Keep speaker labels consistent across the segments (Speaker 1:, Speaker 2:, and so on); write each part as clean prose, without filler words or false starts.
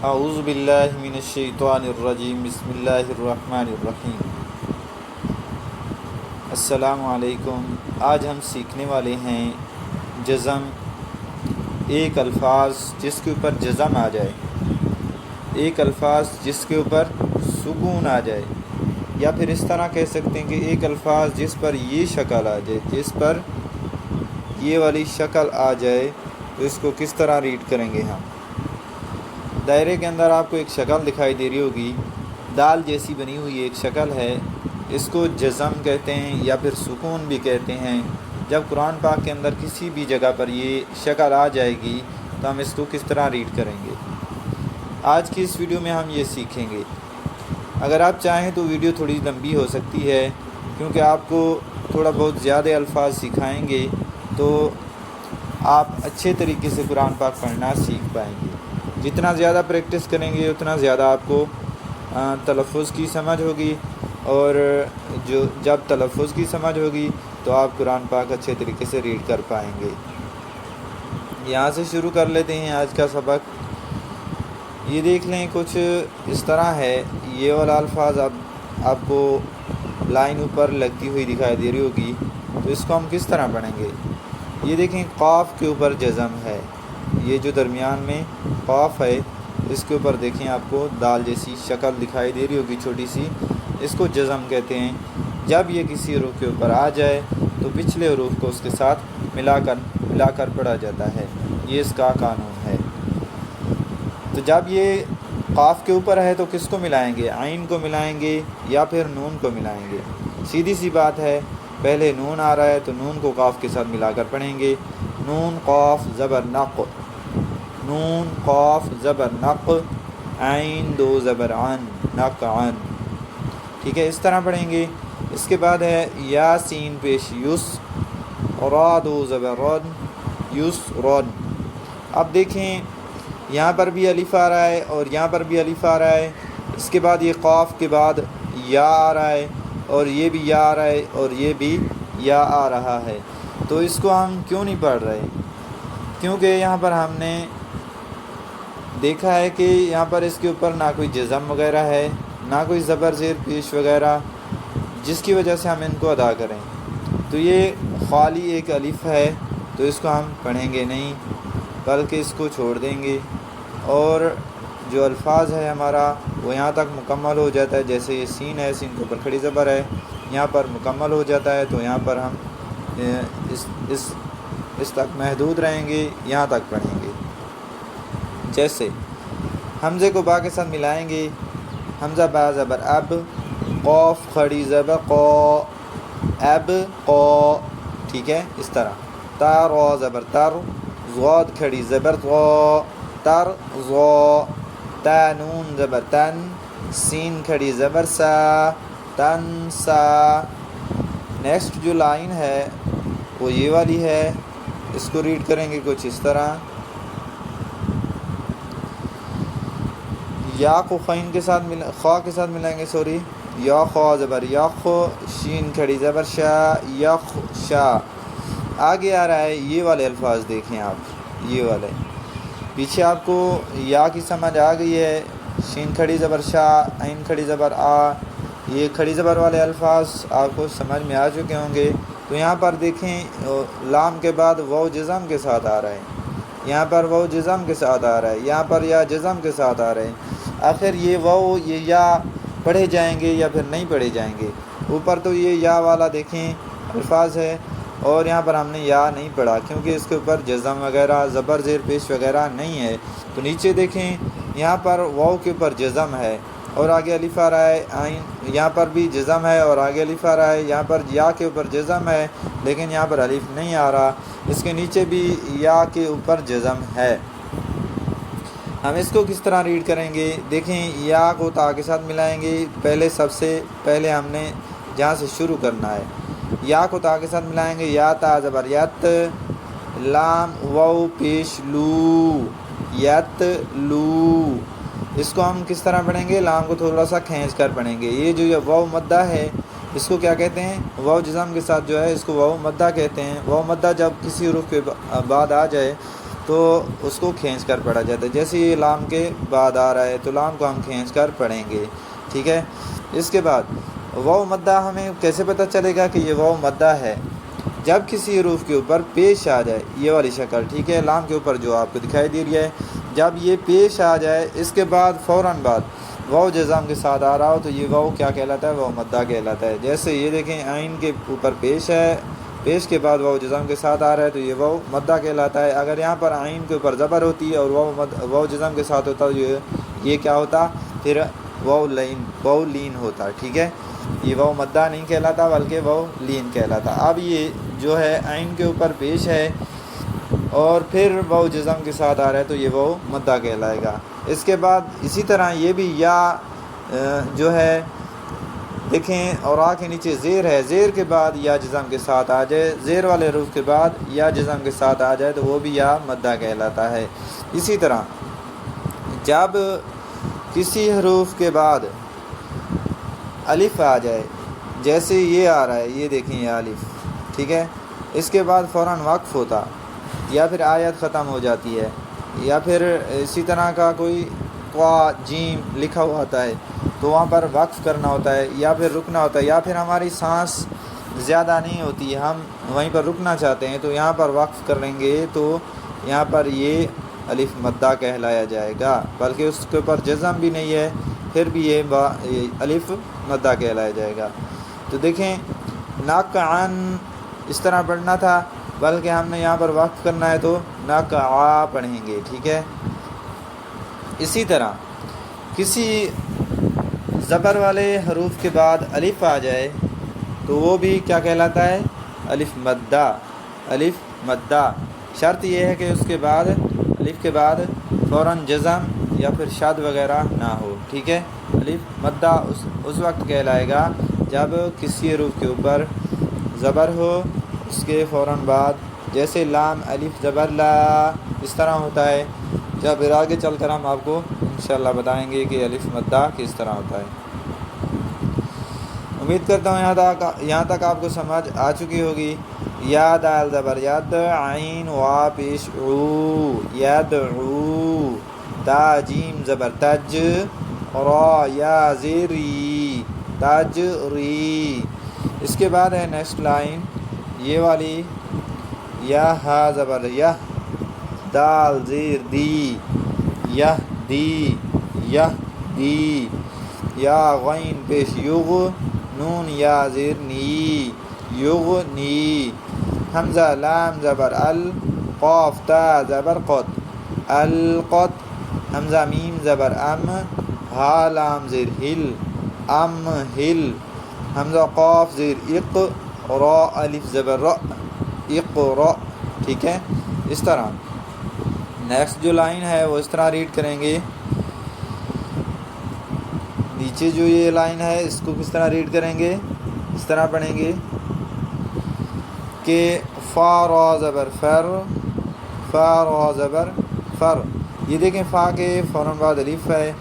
Speaker 1: اعوذ باللہ من الشیطان الرجیم بسم اللہ الرحمن الرحیم۔ السلام علیکم۔ آج ہم سیکھنے والے ہیں جزم، ایک الفاظ جس کے اوپر جزم آ جائے، ایک الفاظ جس کے اوپر سکون آ جائے، یا پھر اس طرح کہہ سکتے ہیں کہ ایک الفاظ جس پر یہ شکل آ جائے، جس پر یہ والی شکل آ جائے، تو اس کو کس طرح ریڈ کریں گے ہم۔ دائرے کے اندر آپ کو ایک شکل دکھائی دے رہی ہوگی، دال جیسی بنی ہوئی ایک شکل ہے، اس کو جزم کہتے ہیں یا پھر سکون بھی کہتے ہیں۔ جب قرآن پاک کے اندر کسی بھی جگہ پر یہ شکل آ جائے گی تو ہم اس کو کس طرح ریڈ کریں گے۔ آج کی اس ویڈیو میں ہم یہ سیکھیں گے۔ اگر آپ چاہیں تو ویڈیو تھوڑی لمبی ہو سکتی ہے، کیونکہ آپ کو تھوڑا بہت زیادہ الفاظ سکھائیں گے تو آپ اچھے طریقے سے قرآن پاک پڑھنا سیکھ پائیں گے۔ جتنا زیادہ پریکٹس کریں گے اتنا زیادہ آپ کو تلفظ کی سمجھ ہوگی، اور جب تلفظ کی سمجھ ہوگی تو آپ قرآن پاک اچھے طریقے سے ریڈ کر پائیں گے۔ یہاں سے شروع کر لیتے ہیں آج کا سبق۔ یہ دیکھ لیں، کچھ اس طرح ہے، یہ والا الفاظ آپ کو لائن اوپر لگتی ہوئی دکھائی دے رہی ہوگی، تو اس کو ہم کس طرح پڑھیں گے۔ یہ دیکھیں، قاف کے اوپر جزم ہے، یہ جو درمیان میں قاف ہے اس کے اوپر دیکھیں آپ کو دال جیسی شکل دکھائی دے رہی ہوگی چھوٹی سی، اس کو جزم کہتے ہیں۔ جب یہ کسی حروف کے اوپر آ جائے تو پچھلے حروف کو اس کے ساتھ ملا کر پڑھا جاتا ہے، یہ اس کا قانون ہے۔ تو جب یہ قاف کے اوپر ہے تو کس کو ملائیں گے؟ عین کو ملائیں گے یا پھر نون کو ملائیں گے؟ سیدھی سی بات ہے، پہلے نون آ رہا ہے تو نون کو قاف کے ساتھ ملا کر پڑھیں گے۔ نون قاف زبر نق، نون قاف زبر نق، عین دو زبر عن، نق عن، ٹھیک ہے، اس طرح پڑھیں گے۔ اس کے بعد ہے یا سین پیش یس، را دو زبر رن، یس رن۔ اب دیکھیں، یہاں پر بھی الف آ رہا ہے اور یہاں پر بھی الف آ رہا ہے، اس کے بعد یہ قاف کے بعد یا آ رہا ہے، اور یہ بھی یا آ رہا ہے، اور یہ بھی یا آ رہا ہے۔ تو اس کو ہم کیوں نہیں پڑھ رہے؟ کیونکہ یہاں پر ہم نے دیکھا ہے کہ یہاں پر اس کے اوپر نہ کوئی جزم وغیرہ ہے، نہ کوئی زبر زیر پیش وغیرہ، جس کی وجہ سے ہم ان کو ادا کریں۔ تو یہ خالی ایک الف ہے، تو اس کو ہم پڑھیں گے نہیں، بلکہ اس کو چھوڑ دیں گے، اور جو الفاظ ہے ہمارا وہ یہاں تک مکمل ہو جاتا ہے۔ جیسے یہ سین ہے، سین کے اوپر کھڑی زبر ہے، یہاں پر مکمل ہو جاتا ہے، تو یہاں پر ہم اس تک محدود رہیں گے، یہاں تک پڑھیں گے۔ جیسے حمزے کو با کے ساتھ ملائیں گے، حمزہ با زبر اب، قاف کھڑی زبر قا، اب قا، ٹھیک ہے، اس طرح۔ تا را زبر تر، ضاد کھڑی زبر ضا، تر ضا۔ تا نون زبر تن، سین کھڑی زبر سا، تن سا۔ نیکسٹ جو لائن ہے وہ یہ والی ہے، اس کو ریڈ کریں گے کچھ اس طرح۔ یا کو خین کے ساتھ خواہ کے ساتھ ملائیں گے، سوری، یا خواہ زبر یخ، شین کھڑی زبر شا، یخ شا۔ آگے آ رہا ہے یہ والے الفاظ، دیکھیں آپ، یہ والے پیچھے آپ کو یا کی سمجھ آ گئی ہے، شین کھڑی زبر شا، عین کھڑی زبر آ، یہ کھڑی زبر والے الفاظ آپ کو سمجھ میں آ چکے ہوں گے۔ تو یہاں پر دیکھیں، لام کے بعد واو جزم کے ساتھ آ رہا ہے، یہاں پر واو جزم کے ساتھ آ رہا ہے، یہاں پر یا جزم کے ساتھ آ رہے ہیں۔ آخر یہ واو یہ یا پڑھے جائیں گے یا پھر نہیں پڑھے جائیں گے؟ اوپر تو یہ یا والا دیکھیں الفاظ ہے، اور یہاں پر ہم نے یا نہیں پڑھا کیونکہ اس کے اوپر جزم وغیرہ زبر زیر پیش وغیرہ نہیں ہے۔ تو نیچے دیکھیں، یہاں پر واو کے اوپر جزم ہے اور آگے الف آ رہا ہے، عین یہاں پر بھی جزم ہے اور آگے الف آ رہا ہے، یہاں پر یا کے اوپر جزم ہے لیکن یہاں پر الف نہیں آ رہا، اس کے نیچے بھی یا کے اوپر جزم ہے۔ ہم اس کو کس طرح ریڈ کریں گے؟ دیکھیں، یا کو تا کے ساتھ ملائیں گے، پہلے سب سے پہلے ہم نے جہاں سے شروع کرنا ہے، یا کو تا کے ساتھ ملائیں گے، یا تا زبر یت، لام واو پیش لو، یت لو۔ اس کو ہم کس طرح پڑھیں گے؟ لام کو تھوڑا سا کھینچ کر پڑھیں گے۔ یہ جو واو مدہ ہے اس کو کیا کہتے ہیں؟ واو جزم کے ساتھ جو ہے اس کو واو مدہ کہتے ہیں۔ واو مدہ جب کسی حروف کے بعد آ جائے تو اس کو کھینچ کر پڑھا جاتا ہے. جیسے یہ لام کے بعد آ رہا ہے تو لام کو ہم کھینچ کر پڑھیں گے. ٹھیک ہے. اس کے بعد واو مدہ ہمیں کیسے پتہ چلے گا کہ یہ واو مدہ ہے؟ جب کسی حروف کے اوپر پیش آ جائے یہ والی شکل. ٹھیک ہے. لام کے اوپر جو آپ کو دکھائی دے رہی ہے، جب یہ پیش آ جائے اس کے بعد فوراً بعد واو جزم کے ساتھ آ رہا ہو تو یہ واو کیا کہلاتا ہے؟ واو مدہ کہلاتا ہے. جیسے یہ دیکھیں عین کے اوپر پیش ہے، پیش کے بعد واو جزم کے ساتھ آ رہا ہے تو یہ واو مدہ کہلاتا ہے. اگر یہاں پر عین کے اوپر زبر ہوتی ہے اور واو جزم کے ساتھ ہوتا یہ کیا ہوتا؟ پھر واو لین ہوتا. ٹھیک ہے. یہ واو مدہ نہیں کہلاتا بلکہ واو لین کہلاتا. اب یہ جو ہے عین کے اوپر پیش ہے اور پھر واو جزم کے ساتھ آ رہا ہے تو یہ واو مدہ کہلائے گا. اس کے بعد اسی طرح یہ بھی یا جو ہے دیکھیں اور آ کے نیچے زیر ہے، زیر کے بعد یا جزم کے ساتھ آ جائے، زیر والے حروف کے بعد یا جزم کے ساتھ آ جائے تو وہ بھی یا مدہ کہلاتا ہے. اسی طرح جب کسی حروف کے بعد الف آ جائے، جیسے یہ آ رہا ہے، یہ دیکھیں یہ الف. ٹھیک ہے. اس کے بعد فوراً وقف ہوتا یا پھر آیت ختم ہو جاتی ہے، یا پھر اسی طرح کا کوئی قوا جیم لکھا ہوا ہوتا ہے تو وہاں پر وقف کرنا ہوتا ہے یا پھر رکنا ہوتا ہے، یا پھر ہماری سانس زیادہ نہیں ہوتی ہم وہیں پر رکنا چاہتے ہیں تو یہاں پر وقف کریں گے تو یہاں پر یہ الف مدہ کہلایا جائے گا، بلکہ اس کے اوپر جزم بھی نہیں ہے پھر بھی یہ الف مدہ کہلایا جائے گا. تو دیکھیں نقعن اس طرح پڑھنا تھا بلکہ ہم نے یہاں پر وقف کرنا ہے تو نقع پڑھیں گے. ٹھیک ہے. اسی طرح کسی زبر والے حروف کے بعد الف آ جائے تو وہ بھی کیا کہلاتا ہے؟ الف مدہ. الف مدہ. شرط یہ ہے کہ اس کے بعد الف کے بعد فوراً جزم یا پھر شد وغیرہ نہ ہو. ٹھیک ہے. الف مدہ اس وقت کہلائے گا جب کسی حروف کے اوپر زبر ہو اس کے فوراً بعد، جیسے لام الف زبر لا اس طرح ہوتا ہے. یا پھر آگے چل کر ہم آپ کو انشاءاللہ بتائیں گے کہ الف مدہ کس طرح ہوتا ہے. امید کرتا ہوں یہاں تک آپ کو سمجھ آ چکی ہوگی. یا دال زبر ید، عین وا پیش عو یدعو، تا جیم زبر تج، را یا زیر ری تجری. اس کے بعد ہے نیکسٹ لائن یہ والی، یا ہا زبر یہ، دال زیر دی یہ دی یہ دی، یا غین پیش یغ، نون یا زیر نی یغنی، حمزہ لام زبر ال، قاف تا زبر قط القط، حمزہ میم زبر ام، ہا لام زیر ہل ام ہل، حمزہ قاف زیر اق، را الف زبر را اقرا. ٹھیک ہے. اس طرح نیکسٹ جو لائن ہے وہ اس طرح ریڈ کریں گے. نیچے جو یہ لائن ہے اس کو کس طرح ریڈ کریں گے؟ اس طرح پڑھیں گے کہ فا را زبر فر، فا را زبر فر. یہ دیکھیں فا کے فوراً بعد الف ہے،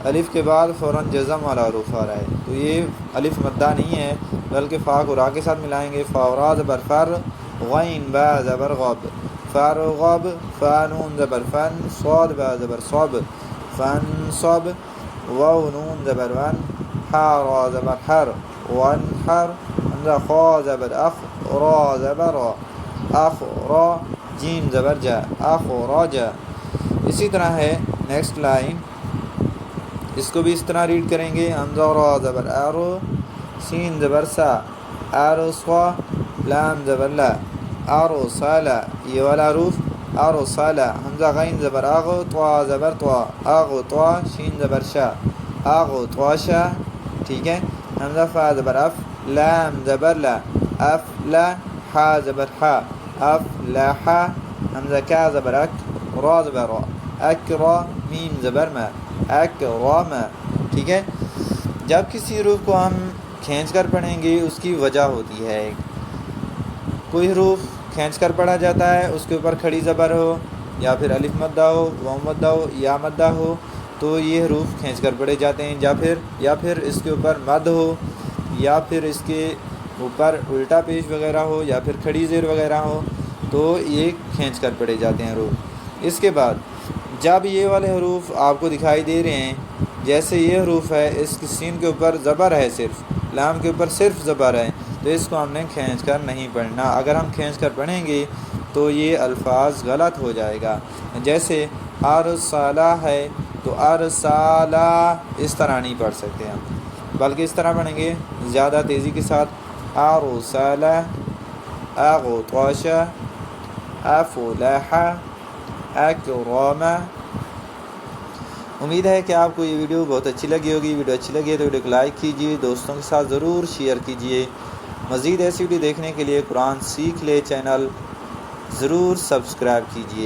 Speaker 1: الف کے بعد فوراً جزم والا حروف آ رہا ہے تو یہ الف مدہ نہیں ہے بلکہ فا کو را کے ساتھ ملائیں گے. فا را زبر فر، غین با زبر غب، فرغب، فا نون زبر فن، صاد با زبر صب فن صب، واو نون زبر ون، حا را زبر حر ون حر، حمزہ خا زبر اخ، را زبر را اخ را، جیم زبر جا اخ را جا. اسی طرح ہے نیکسٹ لائن، اس کو بھی اس طرح ریڈ کریں گے. حمزہ را زبر ارو، سین زبر سا، ارسا، لام زبر لا، ارسلا، یہ والا حروف ارسلا. حمزہ غین زبر اغ، طوا زبر طوا اغ طوا، شین زبر شا اغ طوا شا. ٹھیک ہے. حمزہ فا زبر اف، لام زبر لا اف لا، حا زبر حا اف لا حا، حمزہ کا زبر اک، را زبر را اکرا، میم زبر ما اکرام. ٹھیک ہے. جب کسی حروف کو ہم کھینچ کر پڑھیں گے اس کی وجہ ہوتی ہے. کوئی حروف کھینچ کر پڑھا جاتا ہے اس کے اوپر کھڑی زبر ہو یا پھر الف مدہ ہو، واو مدہ ہو یا مدہ ہو تو یہ حروف کھینچ کر پڑھے جاتے ہیں. یا پھر اس کے اوپر مد ہو یا پھر اس کے اوپر الٹا پیش وغیرہ ہو یا پھر کھڑی زیر وغیرہ ہو تو یہ کھینچ کر پڑھے جاتے ہیں حروف. اس کے بعد جب یہ والے حروف آپ کو دکھائی دے رہے ہیں، جیسے یہ حروف ہے، اس کی سین کے اوپر زبر ہے، صرف لام کے اوپر صرف زبر ہے، تو اس کو ہم نے کھینچ کر نہیں پڑھنا۔ اگر ہم کھینچ کر پڑھیں گے تو یہ الفاظ غلط ہو جائے گا۔ جیسے ارسلہ ہے تو ارسالہ اس طرح نہیں پڑھ سکتے ہم، بلکہ اس طرح پڑھیں گے زیادہ تیزی کے ساتھ، ارسلہ، اغطش، افلح، اکرم۔ امید ہے کہ آپ کو یہ ویڈیو بہت اچھی لگی ہوگی۔ ویڈیو اچھی لگی ہے تو ویڈیو کو لائک کیجیے، دوستوں کے ساتھ ضرور شیئر کیجیے۔ مزید ایسی ویڈیو دیکھنے کے لیے قرآن سیکھ لے چینل ضرور سبسکرائب کیجیے۔